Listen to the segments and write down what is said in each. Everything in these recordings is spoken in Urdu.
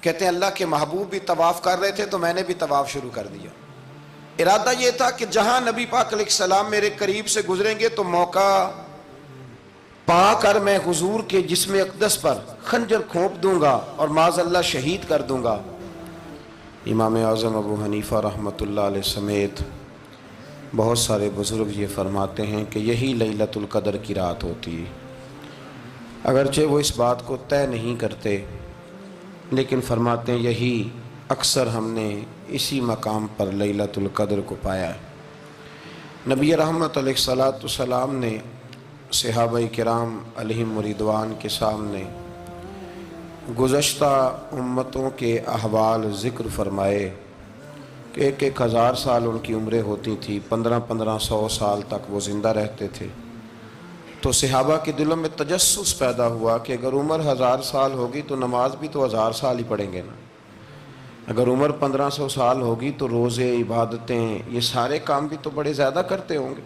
کہتے ہیں اللہ کے محبوب بھی طواف کر رہے تھے تو میں نے بھی طواف شروع کر دیا۔ ارادہ یہ تھا کہ جہاں نبی پاک علیہ السلام میرے قریب سے گزریں گے تو موقع پا کر میں حضور کے جسم اقدس پر خنجر کھونپ دوں گا اور معاذ اللہ شہید کر دوں گا۔ امام اعظم ابو حنیفہ رحمۃ اللہ علیہ سمیت بہت سارے بزرگ یہ فرماتے ہیں کہ یہی لیلۃ القدر کی رات ہوتی، اگرچہ وہ اس بات کو طے نہیں کرتے لیکن فرماتے ہیں یہی اکثر ہم نے اسی مقام پر لیلۃ القدر کو پایا ہے۔ نبی رحمت علیہ الصلاۃ والسلام نے صحابہ کرام علیہم رضوان کے سامنے گزشتہ امتوں کے احوال ذکر فرمائے کہ 1,000 سال ان کی عمریں ہوتی تھی، 1500 سال تک وہ زندہ رہتے تھے۔ تو صحابہ کے دلوں میں تجسس پیدا ہوا کہ اگر عمر 1000 سال ہوگی تو نماز بھی تو 1000 سال ہی پڑھیں گے نا، اگر عمر 1500 سال ہوگی تو روزے، عبادتیں، یہ سارے کام بھی تو بڑے زیادہ کرتے ہوں گے۔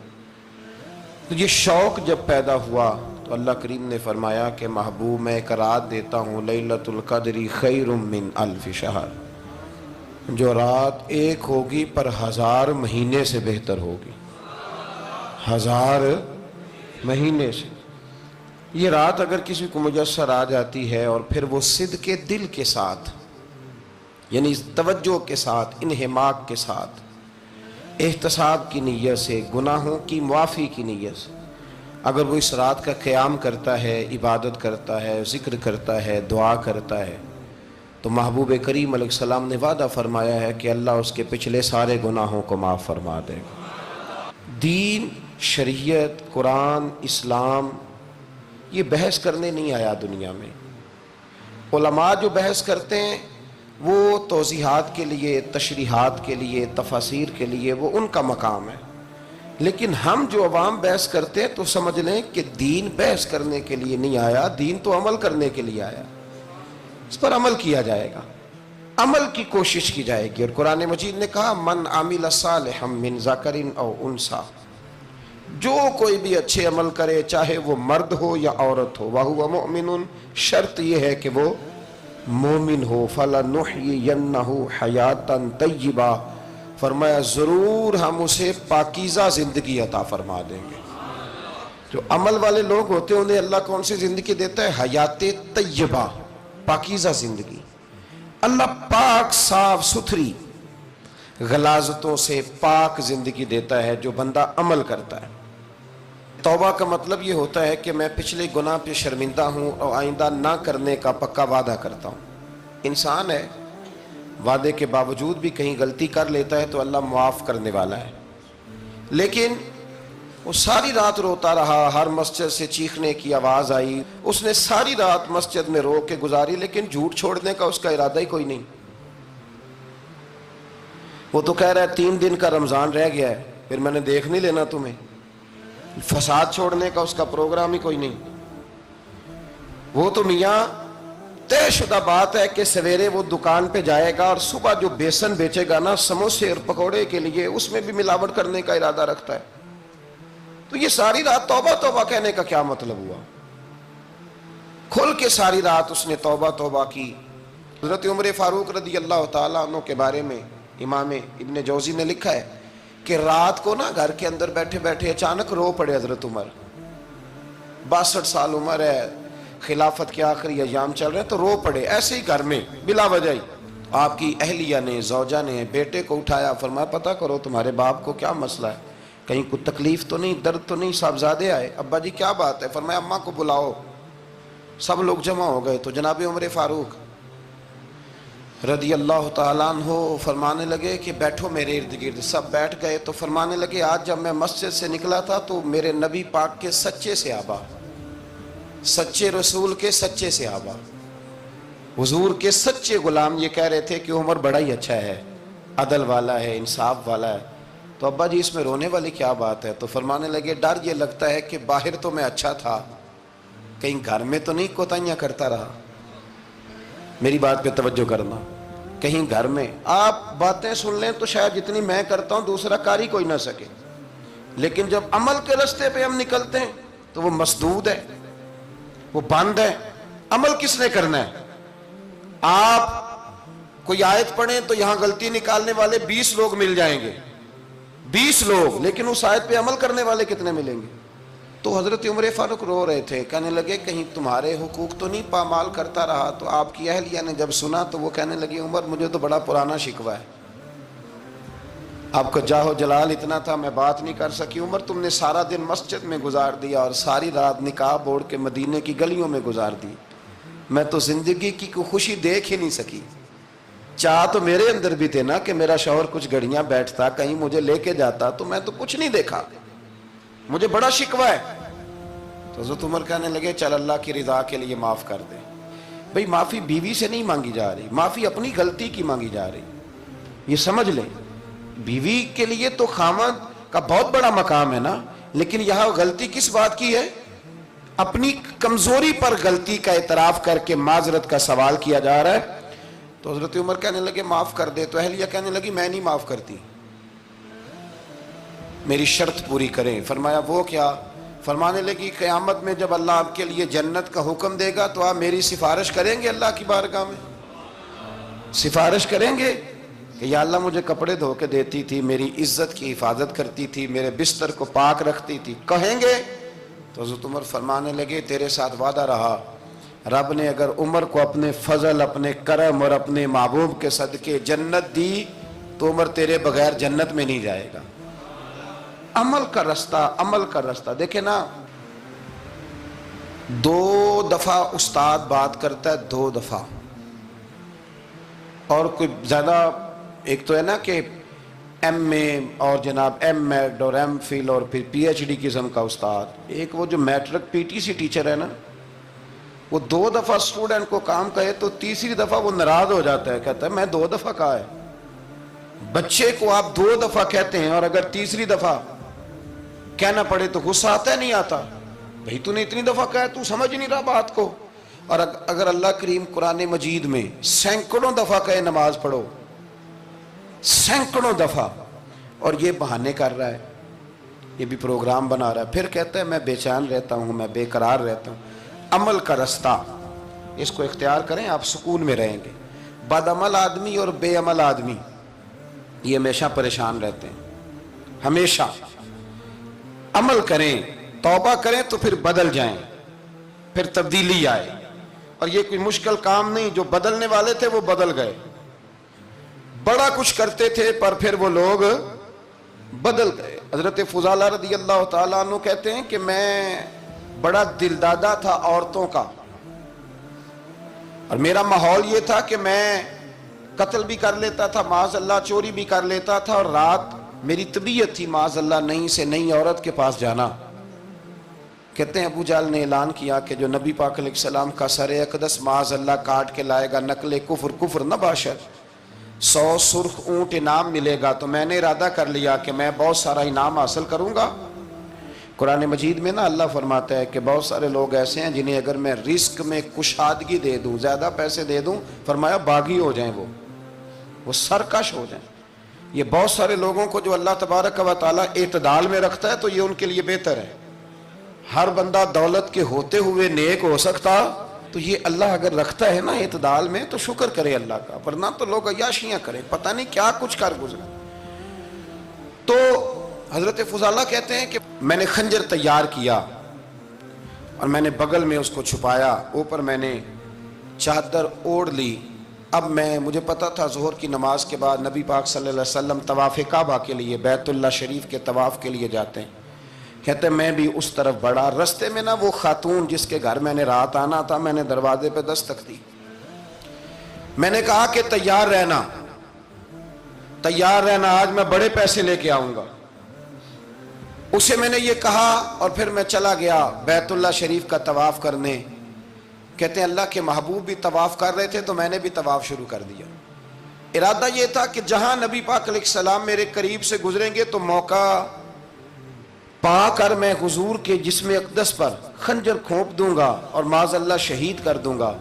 تو یہ شوق جب پیدا ہوا تو اللہ کریم نے فرمایا کہ محبوب میں ایک رات دیتا ہوں، لیلۃ القدر خیر من الف شہر، جو رات ایک ہوگی پر 1000 مہینے سے بہتر ہوگی، 1000 مہینے سے۔ یہ رات اگر کسی کو میسر آ جاتی ہے اور پھر وہ صدق دل کے ساتھ، یعنی توجہ کے ساتھ، انہماک کے ساتھ، احتساب کی نیت سے، گناہوں کی معافی کی نیت سے اگر وہ اس رات کا قیام کرتا ہے، عبادت کرتا ہے، ذکر کرتا ہے، دعا کرتا ہے، تو محبوب کریم علیہ السلام نے وعدہ فرمایا ہے کہ اللہ اس کے پچھلے سارے گناہوں کو معاف فرما دے گا۔ دین، شریعت، قرآن، اسلام یہ بحث کرنے نہیں آیا دنیا میں۔ علماء جو بحث کرتے ہیں وہ توضیحات کے لیے، تشریحات کے لیے، تفاسیر کے لیے، وہ ان کا مقام ہے، لیکن ہم جو عوام بحث کرتے ہیں تو سمجھ لیں کہ دین بحث کرنے کے لیے نہیں آیا، دین تو عمل کرنے کے لیے آیا، اس پر عمل کیا جائے گا، عمل کی کوشش کی جائے گی۔ اور قرآن مجید نے کہا من عمل صالحا من ذکر او انثی، جو کوئی بھی اچھے عمل کرے چاہے وہ مرد ہو یا عورت ہو، وَهُوَ مُؤْمِنٌ، شرط یہ ہے کہ وہ مومن ہو، فَلَنُحْيِيَنَّهُ حَيَاتًا طَيِّبَةً، فرمایا ضرور ہم اسے پاکیزہ زندگی عطا فرما دیں گے۔ جو عمل والے لوگ ہوتے ہیں انہیں اللہ کون سی زندگی دیتا ہے؟ حیات طیبہ، پاکیزہ زندگی۔ اللہ پاک، صاف ستھری، غلاظتوں سے پاک زندگی دیتا ہے جو بندہ عمل کرتا ہے۔ توبہ کا مطلب یہ ہوتا ہے کہ میں پچھلے گناہ پہ شرمندہ ہوں اور آئندہ نہ کرنے کا پکا وعدہ کرتا ہوں۔ انسان ہے، وعدے کے باوجود بھی کہیں غلطی کر لیتا ہے تو اللہ معاف کرنے والا ہے، لیکن وہ ساری رات روتا رہا، ہر مسجد سے چیخنے کی آواز آئی، اس نے ساری رات مسجد میں رو کے گزاری، لیکن جھوٹ چھوڑنے کا اس کا ارادہ ہی کوئی نہیں۔ وہ تو کہہ رہا ہے 3 دن کا رمضان رہ گیا ہے، پھر میں نے دیکھ نہیں لینا تمہیں۔ فساد چھوڑنے کا اس کا پروگرام ہی کوئی نہیں۔ وہ تو میاں طے شدہ بات ہے کہ سویرے وہ دکان پہ جائے گا اور صبح جو بیسن بیچے گا نا سموسے اور پکوڑے کے لیے، اس میں بھی ملاوٹ کرنے کا ارادہ رکھتا ہے۔ تو یہ ساری رات توبہ توبہ کہنے کا کیا مطلب ہوا؟ کھل کے ساری رات اس نے توبہ توبہ کی۔ حضرت عمر فاروق رضی اللہ تعالیٰ عنہ کے بارے میں امام ابن جوزی نے لکھا ہے کہ رات کو نا گھر کے اندر بیٹھے بیٹھے اچانک رو پڑے حضرت عمر، 62 سال عمر ہے، خلافت کے آخری ایام چل رہے ہیں، تو رو پڑے ایسے ہی گھر میں بلا وجہ ہی۔ آپ کی اہلیہ نے، زوجہ نے بیٹے کو اٹھایا، فرمایا پتہ کرو تمہارے باپ کو کیا مسئلہ ہے، کہیں کوئی تکلیف تو نہیں، درد تو نہیں، صاحبزادے آئے؟ ابا جی کیا بات ہے؟ فرمایا اماں کو بلاؤ۔ سب لوگ جمع ہو گئے تو جناب عمر فاروق رضی اللہ تعالیٰ عنہ فرمانے لگے کہ بیٹھو میرے ارد گرد۔ سب بیٹھ گئے تو فرمانے لگے آج جب میں مسجد سے نکلا تھا تو میرے نبی پاک کے سچے صحابہ، سچے رسول کے سچے صحابہ، حضور کے سچے غلام یہ کہہ رہے تھے کہ عمر بڑا ہی اچھا ہے، عدل والا ہے، انصاف والا ہے۔ تو ابا جی اس میں رونے والی کیا بات ہے؟ تو فرمانے لگے ڈر یہ لگتا ہے کہ باہر تو میں اچھا تھا، کہیں گھر میں تو نہیں کوتاہیاں کرتا رہا۔ میری بات پہ توجہ کرنا، کہیں گھر میں آپ باتیں سن لیں تو شاید جتنی میں کرتا ہوں دوسرا کر ہی کوئی نہ سکے، لیکن جب عمل کے راستے پہ ہم نکلتے ہیں تو وہ مسدود ہے، وہ بند ہے۔ عمل کس نے کرنا ہے؟ آپ کوئی آیت پڑھیں تو یہاں غلطی نکالنے والے 20 لوگ مل جائیں گے، 20 لوگ، لیکن اس آیت پہ عمل کرنے والے کتنے ملیں گے؟ تو حضرت عمر فاروق رو رہے تھے، کہنے لگے کہیں تمہارے حقوق تو نہیں پامال کرتا رہا؟ تو آپ کی اہلیہ نے جب سنا تو وہ کہنے لگی عمر مجھے تو بڑا پرانا شکوہ ہے، آپ کو جاہ و جلال اتنا تھا میں بات نہیں کر سکی۔ عمر تم نے سارا دن مسجد میں گزار دیا اور ساری رات نقاب اوڑھ کے مدینے کی گلیوں میں گزار دی، میں تو زندگی کی کوئی خوشی دیکھ ہی نہیں سکی۔ چاہ تو میرے اندر بھی تھے نا کہ میرا شوہر کچھ گھڑیاں بیٹھتا، کہیں مجھے لے کے جاتا، تو میں تو کچھ نہیں دیکھا، مجھے بڑا شکوہ ہے۔ تو حضرت عمر کہنے لگے چل اللہ کی رضا کے لیے معاف کر دے۔ بھئی معافی بیوی سے نہیں مانگی جا رہی، معافی اپنی غلطی کی مانگی جا رہی، یہ سمجھ لیں۔ بیوی کے لیے تو خاوند کا بہت بڑا مقام ہے نا، لیکن یہاں غلطی کس بات کی ہے؟ اپنی کمزوری پر غلطی کا اعتراف کر کے معذرت کا سوال کیا جا رہا ہے۔ تو حضرت عمر کہنے لگے معاف کر دے، تو اہلیہ کہنے لگی میں نہیں معاف کرتی، میری شرط پوری کریں۔ فرمایا وہ کیا؟ فرمانے لگی قیامت میں جب اللہ آپ کے لیے جنت کا حکم دے گا تو آپ میری سفارش کریں گے اللہ کی بارگاہ میں؟ سفارش کریں گے کہ یا اللہ مجھے کپڑے دھو کے دیتی تھی، میری عزت کی حفاظت کرتی تھی، میرے بستر کو پاک رکھتی تھی، کہیں گے؟ تو حضرت عمر فرمانے لگے تیرے ساتھ وعدہ رہا، رب نے اگر عمر کو اپنے فضل، اپنے کرم اور اپنے محبوب کے صدقے جنت دی تو عمر تیرے بغیر جنت میں نہیں جائے گا۔ عمل کا رستہ، عمل کا رستہ دیکھیں نا، 2 دفعہ استاد بات کرتا ہے، 2 دفعہ، اور کوئی زیادہ، ایک تو ہے نا کہ ایم اے اور جناب ایم ایڈ اور ایم فل اور پھر پی ایچ ڈی قسم کا استاد، ایک وہ جو matric P T C teacher ہے نا، وہ 2 دفعہ اسٹوڈنٹ کو کام کہے تو تیسری دفعہ وہ ناراض ہو جاتا ہے، کہتا ہے میں 2 دفعہ کہا ہے۔ بچے کو آپ 2 دفعہ کہتے ہیں اور اگر تیسری دفعہ کہنا پڑے تو غصہ آتا ہے نہیں آتا؟ بھئی تو نے اتنی دفعہ کہا ہے، تو سمجھ نہیں رہا بات کو۔ اور اگر اللہ کریم قرآن مجید میں سینکڑوں دفعہ کہے نماز پڑھو، سینکڑوں دفعہ، اور یہ بہانے کر رہا ہے، یہ بھی پروگرام بنا رہا ہے، پھر کہتا ہے میں بے چین رہتا ہوں، میں بے قرار رہتا ہوں۔ عمل کا رستہ اس کو اختیار کریں، آپ سکون میں رہیں گے۔ بد عمل آدمی اور بے عمل آدمی یہ ہمیشہ پریشان رہتے ہیں، ہمیشہ۔ عمل کریں، توبہ کریں تو پھر بدل جائیں، پھر تبدیلی آئے، اور یہ کوئی مشکل کام نہیں، جو بدلنے والے تھے وہ بدل گئے، بڑا کچھ کرتے تھے پر پھر وہ لوگ بدل گئے۔ حضرت فضالہ رضی اللہ تعالیٰ عنہ کہتے ہیں کہ میں بڑا دلدادہ تھا عورتوں کا، اور میرا ماحول یہ تھا کہ میں قتل بھی کر لیتا تھا، معاذ اللہ چوری بھی کر لیتا تھا، اور رات میری طبیعت تھی معاذ اللہ نئی سے نئی عورت کے پاس جانا۔ کہتے ہیں ابو جہل نے اعلان کیا کہ جو نبی پاک علیہ السلام کا سر اقدس معاذ اللہ کاٹ کے لائے گا، نقل کفر، کفر نہ باشد، 100 سرخ اونٹ انعام ملے گا۔ تو میں نے ارادہ کر لیا کہ میں بہت سارا انعام حاصل کروں گا۔ قرآن مجید میں نا اللہ فرماتا ہے کہ بہت سارے لوگ ایسے ہیں جنہیں اگر میں رزق میں کشادگی دے دوں، زیادہ پیسے دے دوں، فرمایا باغی ہو جائیں، وہ سرکش ہو جائیں۔ یہ بہت سارے لوگوں کو جو اللہ تبارک و تعالیٰ اعتدال میں رکھتا ہے تو یہ ان کے لیے بہتر ہے۔ ہر بندہ دولت کے ہوتے ہوئے نیک ہو سکتا، تو یہ اللہ اگر رکھتا ہے نا اعتدال میں تو شکر کرے اللہ کا، ورنہ تو لوگ عیاشیاں کریں، پتہ نہیں کیا کچھ کر گزرے۔ تو حضرت فضالہ کہتے ہیں کہ میں نے خنجر تیار کیا اور میں نے بغل میں اس کو چھپایا، اوپر میں نے چادر اوڑھ لی۔ اب مجھے پتا تھا ظہر کی نماز کے بعد نبی پاک صلی اللہ علیہ وسلم طواف کعبہ کے لیے، بیت اللہ شریف کے طواف کے لیے جاتے ہیں۔ کہتے ہیں میں بھی اس طرف بڑھا، رستے میں نا وہ خاتون جس کے گھر میں نے رات آنا تھا، میں نے دروازے پہ دستک دی، میں نے کہا کہ تیار رہنا، تیار رہنا، آج میں بڑے پیسے لے کے آؤں گا۔ اسے میں نے یہ کہا اور پھر میں چلا گیا بیت اللہ شریف کا طواف کرنے۔ کہتے ہیں اللہ کے محبوب بھی طواف کر رہے تھے تو میں نے بھی طواف شروع کر دیا۔ ارادہ یہ تھا کہ جہاں نبی پاک علیہ السلام میرے قریب سے گزریں گے تو موقع پا کر میں حضور کے جسم اقدس پر خنجر کھونپ دوں گا اور معاذ اللہ شہید کر دوں گا۔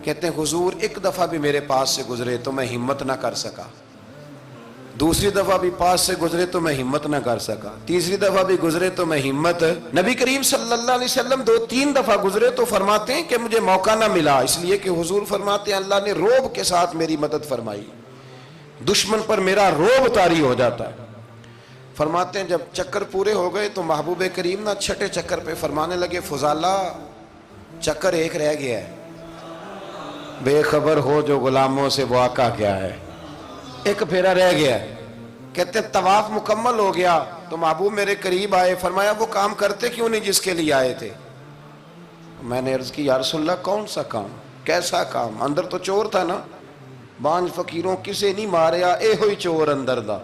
کہتے ہیں حضور ایک دفعہ بھی میرے پاس سے گزرے تو میں ہمت نہ کر سکا، دوسری دفعہ بھی پاس سے گزرے تو میں ہمت نہ کر سکا، تیسری دفعہ بھی گزرے تو میں ہمت، نبی کریم صلی اللہ علیہ وسلم 2-3 دفعہ گزرے تو فرماتے ہیں کہ مجھے موقع نہ ملا، اس لیے کہ حضور فرماتے ہیں اللہ نے روب کے ساتھ میری مدد فرمائی، دشمن پر میرا روب طاری ہو جاتا ہے۔ فرماتے ہیں جب چکر پورے ہو گئے تو محبوب کریم نہ چھٹے چکر پہ فرمانے لگے فضالہ چکر ایک رہ گیا ہے، بے خبر ہو جو غلاموں سے وہ آقا کیا ہے، ایک پھیرا رہ گیا ہے۔ کہتے ہیں طواف مکمل ہو گیا تو محبوب میرے قریب آئے، فرمایا وہ کام کرتے کیوں نہیں جس کے لیے آئے تھے؟ میں نے عرض کی یا رسول اللہ کون سا کام، کیسا کام؟ اندر تو چور تھا نا، بانج فقیروں کسے نہیں ماریا اے ہوئی چور اندر دا،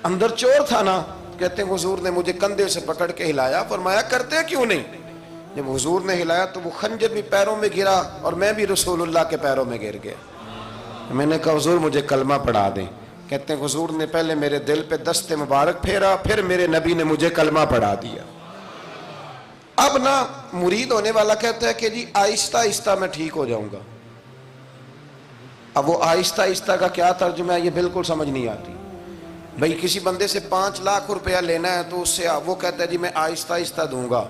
اندر چور تھا نا۔ کہتے ہیں حضور نے مجھے کندھے سے پکڑ کے ہلایا، فرمایا کرتے کیوں نہیں؟ جب حضور نے ہلایا تو وہ خنجر بھی پیروں میں گرا اور میں بھی رسول اللہ کے پیروں میں گر گیا۔ میں نے کہا حضور مجھے کلمہ پڑھا دیں۔ کہتے ہیں حضور نے پہلے میرے دل پہ دست مبارک پھیرا، پھر میرے نبی نے مجھے کلمہ پڑھا دیا۔ اب نا مرید ہونے والا کہتا ہے کہ جی آہستہ آہستہ میں ٹھیک ہو جاؤں گا۔ اب وہ آہستہ آہستہ کا کیا ترجمہ ہے یہ بالکل سمجھ نہیں آتی۔ بھئی کسی بندے سے 5 لاکھ روپیہ لینا ہے تو اس سے وہ کہتا ہے جی میں آہستہ آہستہ دوں گا،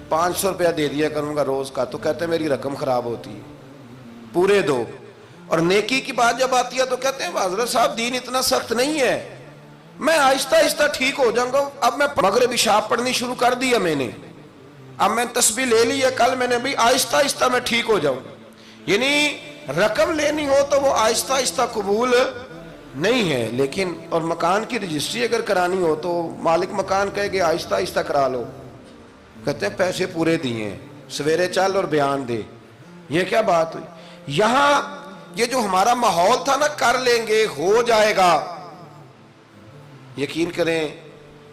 500 روپیہ دے دیا کروں گا روز کا، تو کہتے ہیں میری رقم خراب ہوتی ہے، پورے دو۔ اور نیکی کی بات جب آتی ہے تو کہتے ہیں حضرت صاحب دین اتنا سخت نہیں ہے، میں آہستہ آہستہ ٹھیک ہو جاؤں گا۔ اب میں مغرب عشاء پڑھنی شروع کر دیا میں نے، اب میں تسبیح لے لی ہے، کل میں نے بھی آہستہ آہستہ میں ٹھیک ہو جاؤں۔ یعنی رقم لینی ہو تو وہ آہستہ آہستہ قبول نہیں ہے، لیکن اور مکان کی رجسٹری اگر کرانی ہو تو مالک مکان کہے گے آہستہ آہستہ کرا لو، کہتے ہیں پیسے پورے دیے، سویرے چل اور بیان دے۔ یہ کیا بات ہوئی؟ یہاں یہ جو ہمارا ماحول تھا نا کر لیں گے ہو جائے گا، یقین کریں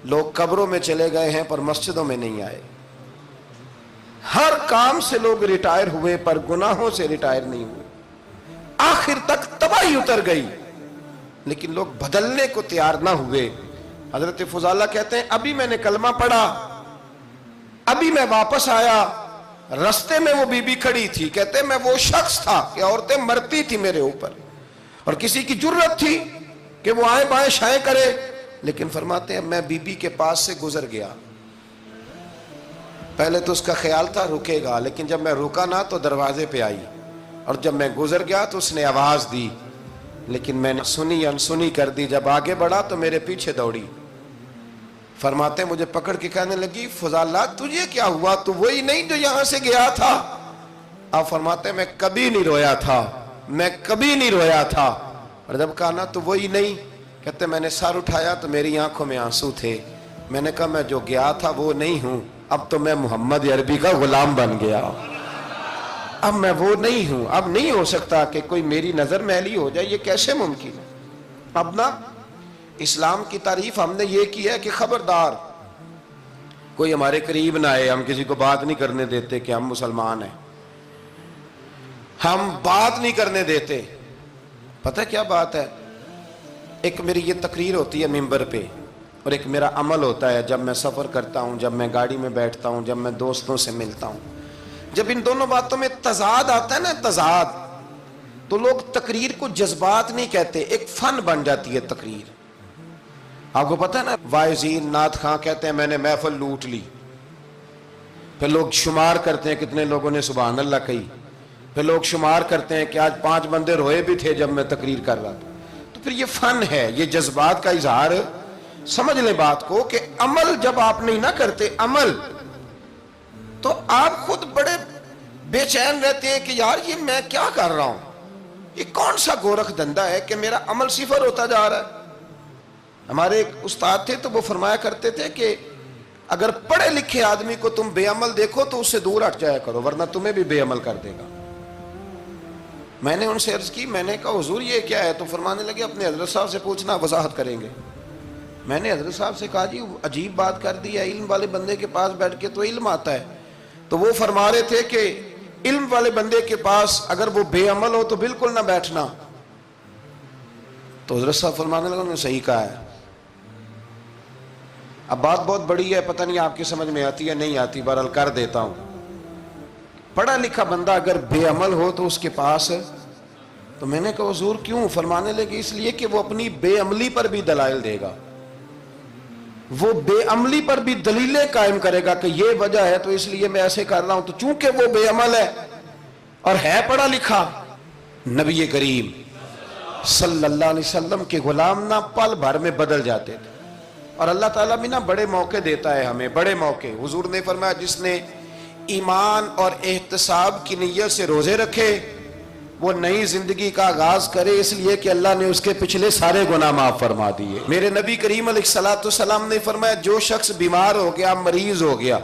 لوگ قبروں میں چلے گئے ہیں پر مسجدوں میں نہیں آئے۔ ہر کام سے لوگ ریٹائر ہوئے پر گناہوں سے ریٹائر نہیں ہوئے، آخر تک تباہی اتر گئی لیکن لوگ بدلنے کو تیار نہ ہوئے۔ حضرت فضالہ کہتے ہیں ابھی میں نے کلمہ پڑھا، ابھی میں واپس آیا، رستے میں وہ بی بی کھڑی تھی، کہتے ہیں میں وہ شخص تھا کہ عورتیں مرتی تھی میرے اوپر اور کسی کی جرت تھی کہ وہ آئیں بائیں شائیں کرے، لیکن فرماتے ہیں میں بی بی کے پاس سے گزر گیا۔ پہلے تو اس کا خیال تھا رکے گا، لیکن جب میں رکا نہ تو دروازے پہ آئی، اور جب میں گزر گیا تو اس نے آواز دی، لیکن میں نے سنی انسنی کر دی۔ جب آگے بڑھا تو میرے پیچھے دوڑی۔ فرماتے ہیں مجھے پکڑ کے کہنے لگی فضالہ تجھے کیا ہوا، تو وہی نہیں جو یہاں سے گیا تھا؟ آپ فرماتے ہیں میں کبھی نہیں رویا تھا، میں کبھی نہیں رویا تھا۔ اور جب کہا نا تو وہی نہیں، کہتے میں نے سر اٹھایا تو میری آنکھوں میں آنسو تھے۔ میں نے کہا میں جو گیا تھا وہ نہیں ہوں، اب تو میں محمد عربی کا غلام بن گیا، اب میں وہ نہیں ہوں، اب نہیں ہو سکتا کہ کوئی میری نظر میلی ہو جائے، یہ کیسے ممکن ہے؟ اب نا اسلام کی تعریف ہم نے یہ کی ہے کہ خبردار کوئی ہمارے قریب نہ آئے، ہم کسی کو بات نہیں کرنے دیتے کہ ہم مسلمان ہیں، ہم بات نہیں کرنے دیتے۔ پتہ کیا بات ہے؟ ایک میری یہ تقریر ہوتی ہے ممبر پہ، اور ایک میرا عمل ہوتا ہے جب میں سفر کرتا ہوں، جب میں گاڑی میں بیٹھتا ہوں، جب میں دوستوں سے ملتا ہوں۔ جب ان دونوں باتوں میں تضاد آتا ہے نا، تضاد، تو لوگ تقریر کو جذبات نہیں کہتے، ایک فن بن جاتی ہے تقریر۔ آپ کو پتہ ہے نا وائزین نعت خواں کہتے ہیں میں نے محفل لوٹ لی، پھر لوگ شمار کرتے ہیں کتنے لوگوں نے سبحان اللہ کہی، پھر لوگ شمار کرتے ہیں کہ آج 5 بندے روئے بھی تھے جب میں تقریر کر رہا تھا۔ تو پھر یہ فن ہے، یہ جذبات کا اظہار۔ سمجھ لیں بات کو کہ عمل جب آپ نہیں نہ کرتے عمل، تو آپ خود بڑے بے چین رہتے ہیں کہ یار یہ میں کیا کر رہا ہوں، یہ کون سا گورکھ دھندا ہے کہ میرا عمل صفر ہوتا جا رہا ہے۔ ہمارے ایک استاد تھے تو وہ فرمایا کرتے تھے کہ اگر پڑھے لکھے آدمی کو تم بے عمل دیکھو تو اس سے دور ہٹ جایا کرو ورنہ تمہیں بھی بے عمل کر دے گا۔ میں نے ان سے عرض کی، میں نے کہا حضور یہ کیا ہے؟ تو فرمانے لگے اپنے حضرت صاحب سے پوچھنا، وضاحت کریں گے۔ میں نے حضرت صاحب سے کہا جی عجیب بات کر دی ہے، علم والے بندے کے پاس بیٹھ کے تو علم آتا ہے۔ تو وہ فرما رہے تھے کہ علم والے بندے کے پاس اگر وہ بے عمل ہو تو بالکل نہ بیٹھنا۔ تو حضرت صاحب فرمانے لگا انہوں نے صحیح کہا ہے۔ اب بات بہت بڑی ہے، پتہ نہیں آپ کی سمجھ میں آتی ہے نہیں آتی، بہرحال کر دیتا ہوں۔ پڑھا لکھا بندہ اگر بے عمل ہو تو اس کے پاس تو میں نے کہا حضور کیوں؟ فرمانے لگے اس لیے کہ وہ اپنی بے عملی پر بھی دلائل دے گا، وہ بے عملی پر بھی دلیلیں قائم کرے گا کہ یہ وجہ ہے تو اس لیے میں ایسے کر رہا ہوں۔ تو چونکہ وہ بے عمل ہے اور ہے پڑھا لکھا، نبی کریم صلی اللہ علیہ وسلم کے غلام نہ پل بھر میں بدل جاتے تھے۔ اور اللہ تعالیٰ بھی نہ بڑے موقع دیتا ہے ہمیں، بڑے موقع۔ حضور نے فرمایا جس نے ایمان اور احتساب کی نیت سے روزے رکھے وہ نئی زندگی کا آغاز کرے، اس لیے کہ اللہ نے اس کے پچھلے سارے گناہ معاف فرما دیے۔ میرے نبی کریم علیہ الصلوۃ والسلام نے فرمایا جو شخص بیمار ہو گیا، مریض ہو گیا،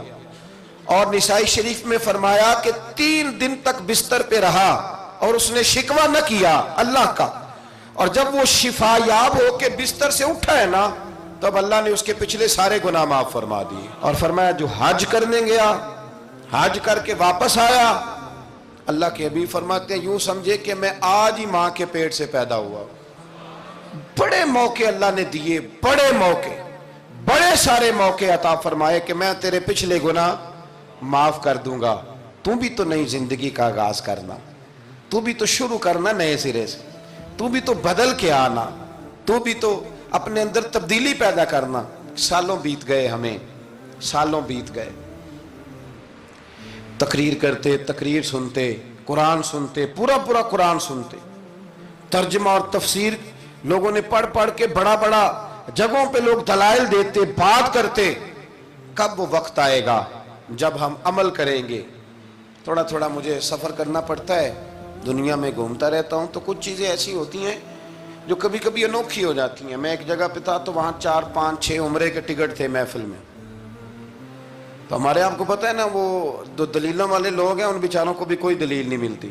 اور نسائی شریف میں فرمایا کہ 3 دن تک بستر پہ رہا اور اس نے شکوہ نہ کیا اللہ کا، اور جب وہ شفا یاب ہو کے بستر سے اٹھا ہے نا، تب اللہ نے اس کے پچھلے سارے گناہ معاف فرما دیے۔ اور فرمایا جو حج کرنے گیا، حج کر کے واپس آیا، اللہ کے حبیب فرماتے ہیں یوں سمجھے کہ میں آج ہی ماں کے پیٹ سے پیدا ہوا۔ بڑے موقع اللہ نے دیے، بڑے موقع، بڑے سارے موقع عطا فرمائے کہ میں تیرے پچھلے گناہ معاف کر دوں گا، تو بھی تو نئی زندگی کا آغاز کرنا، تو بھی تو شروع کرنا نئے سرے سے، تو بھی تو بدل کے آنا، تو بھی تو اپنے اندر تبدیلی پیدا کرنا۔ سالوں بیت گئے، ہمیں سالوں بیت گئے، تقریر کرتے، تقریر سنتے، قرآن سنتے، پورا پورا قرآن سنتے، ترجمہ اور تفسیر لوگوں نے پڑھ پڑھ کے بڑا بڑا جگہوں پہ لوگ دلائل دیتے، بات کرتے۔ کب وہ وقت آئے گا جب ہم عمل کریں گے؟ تھوڑا تھوڑا مجھے سفر کرنا پڑتا ہے، دنیا میں گھومتا رہتا ہوں، تو کچھ چیزیں ایسی ہوتی ہیں جو کبھی کبھی انوکھی ہو جاتی ہیں۔ میں ایک جگہ پہ تھا تو وہاں 4 5 6 عمرے کے ٹکٹ تھے محفل میں، تو ہمارے آپ کو پتہ ہے نا وہ جو دلیلوں والے لوگ ہیں ان بیچاروں کو بھی کوئی دلیل نہیں ملتی۔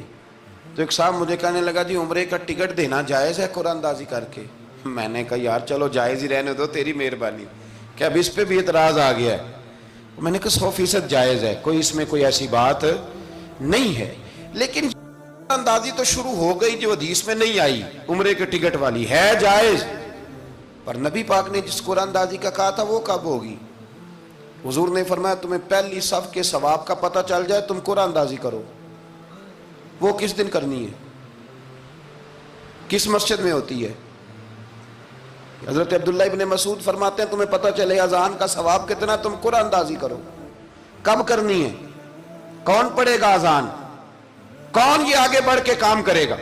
تو ایک صاحب مجھے کہنے لگا جی عمرے کا ٹکٹ دینا جائز ہے قرآن اندازی کر کے؟ میں نے کہا یار چلو جائز ہی رہنے دو، تیری مہربانی، کہ اب اس پہ بھی اعتراض آ گیا ہے۔ میں نے کہا 100% جائز ہے، کوئی اس میں کوئی ایسی بات نہیں ہے، لیکن اندازی تو شروع ہو گئی جو حدیث میں نہیں آئی، عمرے کے ٹکٹ والی ہے جائز، پر نبی پاک نے جس قرآن اندازی کا کہا تھا وہ کب ہوگی؟ حضور نے فرمایا تمہیں پہلی صف کے ثواب کا پتہ چل جائے تم قرآن اندازی کرو، وہ کس دن کرنی ہے، کس مسجد میں ہوتی ہے؟ حضرت عبداللہ ابن مسعود فرماتے ہیں تمہیں پتہ چلے اذان کا ثواب کتنا، تم قرآن اندازی کرو۔ کب کرنی ہے؟ کون پڑھے گا اذان؟ کون یہ آگے بڑھ کے کام کرے گا؟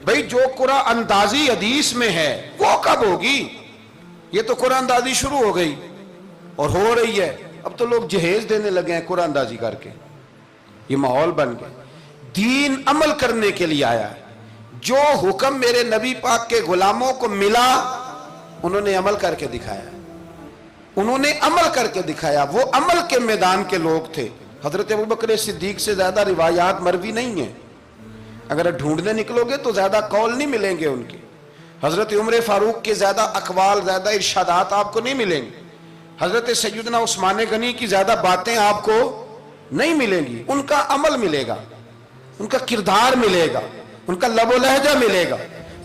بھئی جو قرآن اندازی حدیث میں ہے وہ کب ہوگی؟ یہ تو قرآن اندازی شروع ہو گئی اور ہو رہی ہے، اب تو لوگ جہیز دینے لگے ہیں قرآن اندازی کر کے، یہ ماحول بن گیا۔ دین عمل کرنے کے لیے آیا ہے، جو حکم میرے نبی پاک کے غلاموں کو ملا انہوں نے عمل کر کے دکھایا، انہوں نے عمل کر کے دکھایا، وہ عمل کے میدان کے لوگ تھے۔ حضرت ابوبکر صدیق سے زیادہ روایات مروی نہیں ہیں، اگر ڈھونڈنے نکلو گے تو زیادہ قول نہیں ملیں گے ان کے۔ حضرت عمر فاروق کے زیادہ اقوال، زیادہ ارشادات آپ کو نہیں ملیں گے۔ حضرت سیدنا عثمان غنی کی زیادہ باتیں آپ کو نہیں ملیں گی، ان کا عمل ملے گا، ان کا کردار ملے گا، ان کا لب و لہجہ ملے گا،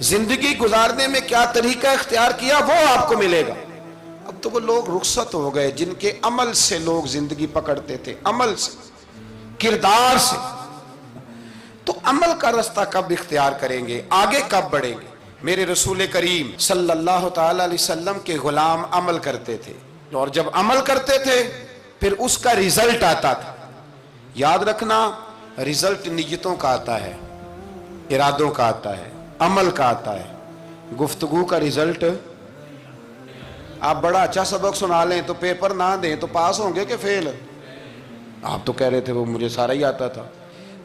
زندگی گزارنے میں کیا طریقہ اختیار کیا وہ آپ کو ملے گا۔ اب تو وہ لوگ رخصت ہو گئے جن کے عمل سے لوگ زندگی پکڑتے تھے، عمل سے، کردار سے۔ تو عمل کا رستہ کب اختیار کریں گے، آگے کب بڑھیں گے؟ میرے رسول کریم صلی اللہ تعالی علیہ وسلم کے غلام عمل کرتے تھے، اور جب عمل کرتے تھے پھر اس کا ریزلٹ آتا تھا۔ یاد رکھنا، ریزلٹ نیتوں کا آتا ہے، ارادوں کا آتا ہے، عمل کا آتا ہے۔ گفتگو کا ریزلٹ، آپ بڑا اچھا سبق سنا لیں تو پیپر نہ دیں تو پاس ہوں گے کہ فیل؟ آپ تو کہہ رہے تھے وہ مجھے سارا ہی آتا تھا۔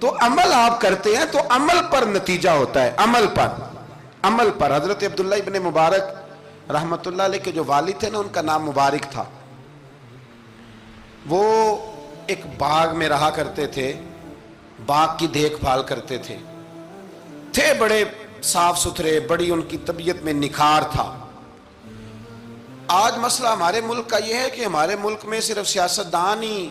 تو عمل آپ کرتے ہیں تو عمل پر نتیجہ ہوتا ہے، عمل پر، عمل پر۔ حضرت عبداللہ ابن مبارک رحمت اللہ علیہ کے جو والد تھے نا، ان کا نام مبارک تھا، وہ ایک باغ میں رہا کرتے تھے، باغ کی دیکھ بھال کرتے تھے بڑے صاف ستھرے، بڑی ان کی طبیعت میں نکھار تھا۔ آج مسئلہ ہمارے ملک کا یہ ہے کہ ہمارے ملک میں صرف سیاستدان ہی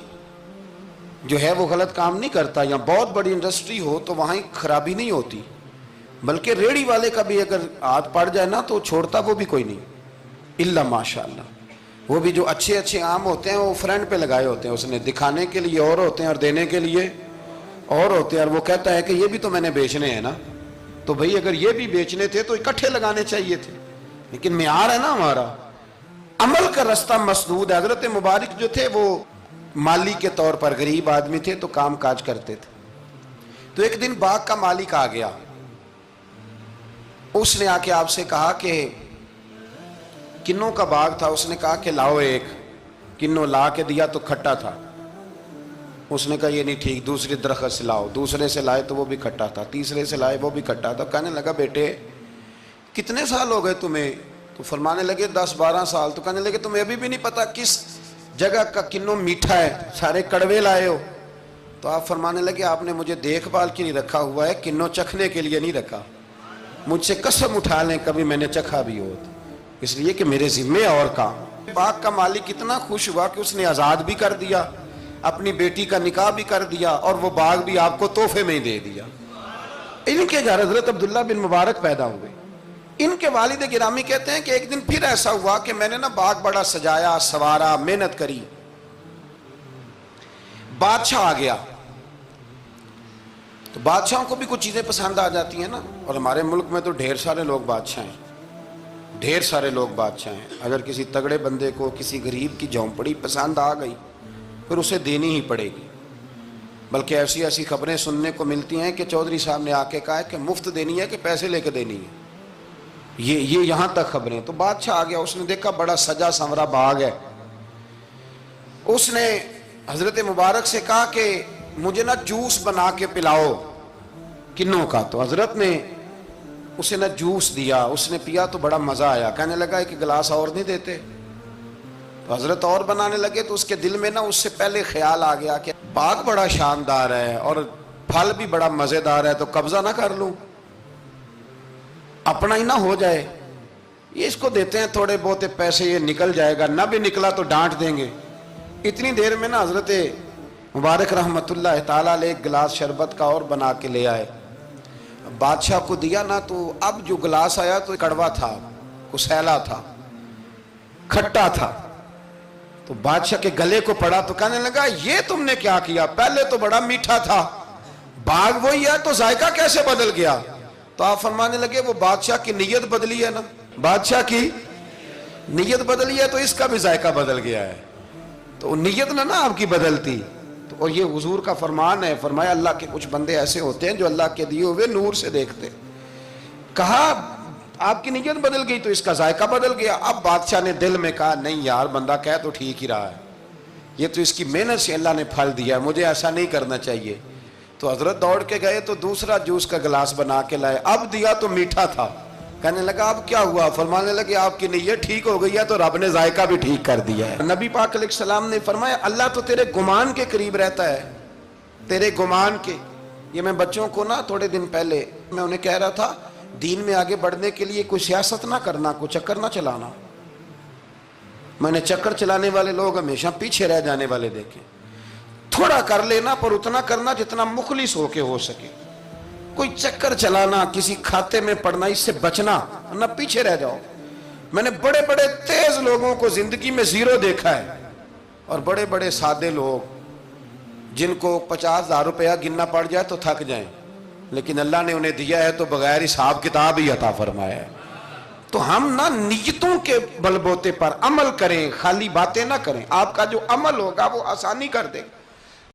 جو ہے وہ غلط کام نہیں کرتا، یا بہت بڑی انڈسٹری ہو تو وہاں ہی خرابی نہیں ہوتی، بلکہ ریڑھی والے کا بھی اگر ہاتھ پڑ جائے نا تو چھوڑتا وہ بھی کوئی نہیں، الا ماشاءاللہ۔ وہ بھی جو اچھے اچھے آم ہوتے ہیں وہ فرنٹ پہ لگائے ہوتے ہیں، اس نے دکھانے کے لیے اور ہوتے ہیں اور دینے کے لیے اور ہوتے ہیں، اور وہ کہتا ہے کہ یہ بھی تو میں نے بیچنے ہیں نا، تو بھئی اگر یہ بھی بیچنے تھے تو اکٹھے لگانے چاہیے تھے، لیکن معیار ہے نا ہمارا، عمل کا رستہ مسدود ہے۔ حضرت مبارک جو تھے وہ مالی کے طور پر غریب آدمی تھے تو کام کاج کرتے تھے۔ تو ایک دن باغ کا مالک آ گیا، اس نے آ کے آپ سے کہا کہ کنوں کا باغ تھا، اس نے کہا کہ لاؤ ایک، کنوں لا کے دیا تو کھٹا تھا۔ اس نے کہا یہ نہیں ٹھیک، دوسری درخت سے لاؤ، دوسرے سے لائے تو وہ بھی کھٹا تھا، تیسرے سے لائے وہ بھی کھٹا تھا۔ کہنے لگا بیٹے کتنے سال ہو گئے تمہیں؟ تو فرمانے لگے 10-12 سال۔ تو کہنے لگے تمہیں ابھی بھی نہیں پتا کس جگہ کا کنوں میٹھا ہے، سارے کڑوے لائے ہو؟ تو آپ فرمانے لگے آپ نے مجھے دیکھ بھال کے نہیں رکھا ہوا ہے، کنوں چکھنے کے لیے نہیں رکھا، مجھ سے قسم اٹھا لیں کبھی میں نے چکھا بھی ہو، اس لیے کہ میرے ذمے اور کام۔ باغ کا مالک اتنا خوش ہوا کہ اس نے آزاد بھی کر دیا، اپنی بیٹی کا نکاح بھی کر دیا، اور وہ باغ بھی آپ کو تحفے میں ہی دے دیا۔ ان کے گھر حضرت عبداللہ بن مبارک پیدا ہوئے۔ ان کے والد گرامی کہتے ہیں کہ ایک دن پھر ایسا ہوا کہ میں نے نا باغ بڑا سجایا، سوارا، محنت کری، بادشاہ آ گیا۔ تو بادشاہوں کو بھی کچھ چیزیں پسند آ جاتی ہیں نا، اور ہمارے ملک میں تو ڈھیر سارے لوگ بادشاہ ہیں، ڈھیر سارے لوگ بادشاہ ہیں۔ اگر کسی تگڑے بندے کو کسی غریب کی جھونپڑی پسند آ گئی پھر اسے دینی ہی پڑے گی، بلکہ ایسی ایسی خبریں سننے کو ملتی ہیں کہ چودھری صاحب نے آ کے کہا ہے کہ مفت دینی ہے کہ پیسے لے کے دینی ہے، یہ یہاں تک خبریں۔ تو بادشاہ آ گیا، اس نے دیکھا بڑا سجا سنورا باغ ہے، اس نے حضرت مبارک سے کہا کہ مجھے نا جوس بنا کے پلاؤ کنوں کا۔ تو حضرت نے اسے نا جوس دیا، اس نے پیا تو بڑا مزہ آیا، کہنے لگا ایک گلاس اور نہیں دیتے؟ تو حضرت اور بنانے لگے تو اس کے دل میں نا اس سے پہلے خیال آ گیا کہ باغ بڑا شاندار ہے اور پھل بھی بڑا مزیدار ہے، تو قبضہ نہ کر لوں، اپنا ہی نہ ہو جائے، یہ اس کو دیتے ہیں تھوڑے بہت پیسے، یہ نکل جائے گا، نہ بھی نکلا تو ڈانٹ دیں گے۔ اتنی دیر میں نا حضرت مبارک رحمت اللہ تعالیٰ علیہ ایک گلاس شربت کا اور بنا کے لے آئے، بادشاہ کو دیا نا، تو اب جو گلاس آیا تو کڑوا تھا، کسیلا تھا، کھٹا تھا۔ تو بادشاہ کے گلے کو پڑا تو کہنے لگا یہ تم نے کیا کیا؟ پہلے تو بڑا میٹھا تھا، باغ وہی ہے تو ذائقہ کیسے بدل گیا؟ تو آپ فرمانے لگے وہ بادشاہ کی نیت بدلی ہے نا، بادشاہ کی نیت بدلی ہے تو اس کا بھی ذائقہ بدل گیا ہے۔ تو نیت نہ آپ کی بدلتی تو، اور یہ حضور کا فرمان ہے، فرمایا اللہ کے کچھ بندے ایسے ہوتے ہیں جو اللہ کے دیے ہوئے نور سے دیکھتے۔ کہا آپ کی نیت بدل گئی تو اس کا ذائقہ بدل گیا۔ اب بادشاہ نے دل میں کہا نہیں یار بندہ کہہ تو ٹھیک ہی رہا ہے، یہ تو اس کی محنت سے اللہ نے پھل دیا ہے، مجھے ایسا نہیں کرنا چاہیے۔ تو حضرت دوڑ کے گئے تو دوسرا جوس کا گلاس بنا کے لائے، اب دیا تو میٹھا تھا۔ کہنے لگا اب کیا ہوا؟ فرمانے لگے آپ کی نیت ٹھیک ہو گئی ہے تو رب نے ذائقہ بھی ٹھیک کر دیا ہے۔ نبی پاک علیہ السلام نے فرمایا اللہ تو تیرے گمان کے قریب رہتا ہے، تیرے گمان کے۔ یہ میں بچوں کو نا تھوڑے دن پہلے میں انہیں کہہ رہا تھا دین میں آگے بڑھنے کے لیے کوئی سیاست نہ کرنا، کوئی چکر نہ چلانا۔ میں نے چکر چلانے والے لوگ ہمیشہ پیچھے رہ جانے والے دیکھے۔ تھوڑا کر لینا پر اتنا کرنا جتنا مخلص ہو کے ہو سکے۔ کوئی چکر چلانا، کسی کھاتے میں پڑنا، اس سے بچنا، نہ پیچھے رہ جاؤ۔ میں نے بڑے بڑے تیز لوگوں کو زندگی میں زیرو دیکھا ہے، اور بڑے بڑے سادے لوگ جن کو 50,000 روپیہ گننا پڑ جائے تو تھک جائیں، لیکن اللہ نے انہیں دیا ہے تو بغیر حساب کتاب ہی عطا فرمایا ہے۔ تو ہم نہ نیتوں کے بل بوتے پر عمل کریں، خالی باتیں نہ کریں۔ آپ کا جو عمل ہوگا وہ آسانی کر دے گا۔